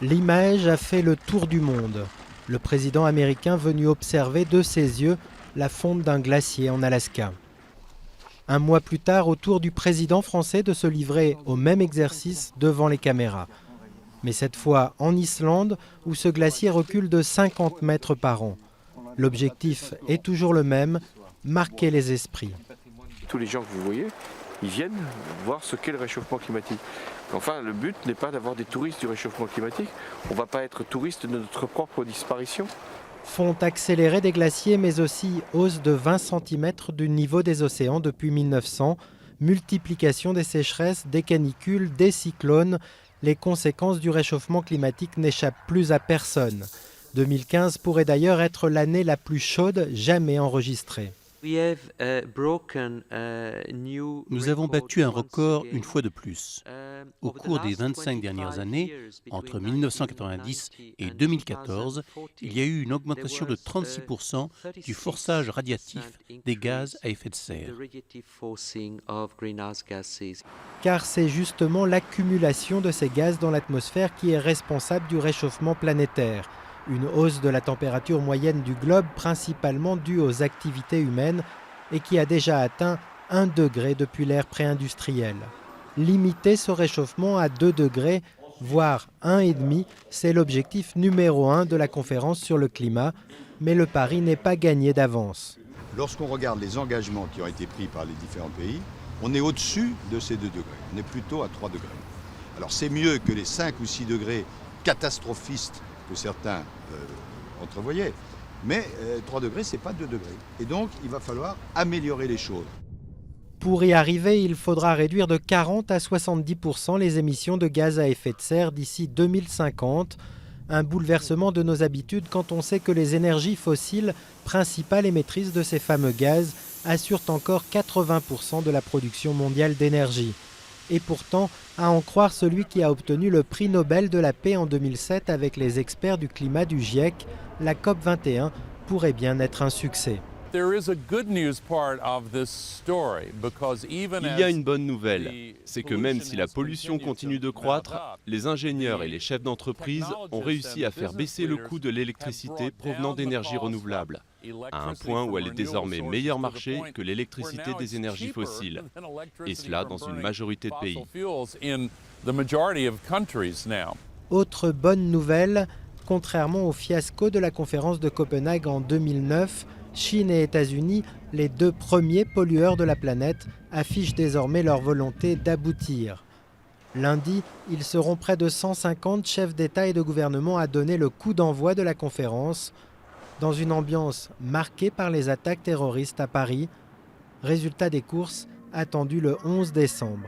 L'image a fait le tour du monde. Le président américain venu observer de ses yeux la fonte d'un glacier en Alaska. Un mois plus tard, au tour du président français de se livrer au même exercice devant les caméras. Mais cette fois en Islande, où ce glacier recule de 50 mètres par an. L'objectif est toujours le même, marquer les esprits. Tous les gens que vous voyez, ils viennent voir ce qu'est le réchauffement climatique. Enfin, le but n'est pas d'avoir des touristes du réchauffement climatique. On ne va pas être touristes de notre propre disparition. Fonte accélérée des glaciers, mais aussi hausse de 20 cm du niveau des océans depuis 1900, multiplication des sécheresses, des canicules, des cyclones. Les conséquences du réchauffement climatique n'échappent plus à personne. 2015 pourrait d'ailleurs être l'année la plus chaude jamais enregistrée. Nous avons battu un record une fois de plus. Au cours des 25 dernières années, entre 1990 et 2014, il y a eu une augmentation de 36% du forçage radiatif des gaz à effet de serre. Car c'est justement l'accumulation de ces gaz dans l'atmosphère qui est responsable du réchauffement planétaire. Une hausse de la température moyenne du globe, principalement due aux activités humaines, et qui a déjà atteint 1 degré depuis l'ère pré-industrielle. Limiter ce réchauffement à 2 degrés, voire 1,5, c'est l'objectif numéro 1 de la conférence sur le climat, mais le pari n'est pas gagné d'avance. Lorsqu'on regarde les engagements qui ont été pris par les différents pays, on est au-dessus de ces 2 degrés, on est plutôt à 3 degrés. Alors c'est mieux que les 5 ou 6 degrés catastrophistes que certains entrevoyaient. Mais 3 degrés, ce n'est pas 2 degrés. Et donc, il va falloir améliorer les choses. Pour y arriver, il faudra réduire de 40 à 70% les émissions de gaz à effet de serre d'ici 2050. Un bouleversement de nos habitudes quand on sait que les énergies fossiles, principales émettrices de ces fameux gaz, assurent encore 80% de la production mondiale d'énergie. Et pourtant, à en croire celui qui a obtenu le prix Nobel de la paix en 2007 avec les experts du climat du GIEC, la COP21 pourrait bien être un succès. Il y a une bonne nouvelle, c'est que même si la pollution continue de croître, les ingénieurs et les chefs d'entreprise ont réussi à faire baisser le coût de l'électricité provenant d'énergies renouvelables, à un point où elle est désormais meilleur marché que l'électricité des énergies fossiles, et cela dans une majorité de pays. Autre bonne nouvelle, contrairement au fiasco de la conférence de Copenhague en 2009, Chine et États-Unis, les 2 premiers pollueurs de la planète, affichent désormais leur volonté d'aboutir. Lundi, ils seront près de 150 chefs d'État et de gouvernement à donner le coup d'envoi de la conférence, dans une ambiance marquée par les attaques terroristes à Paris. Résultat des courses attendu le 11 décembre.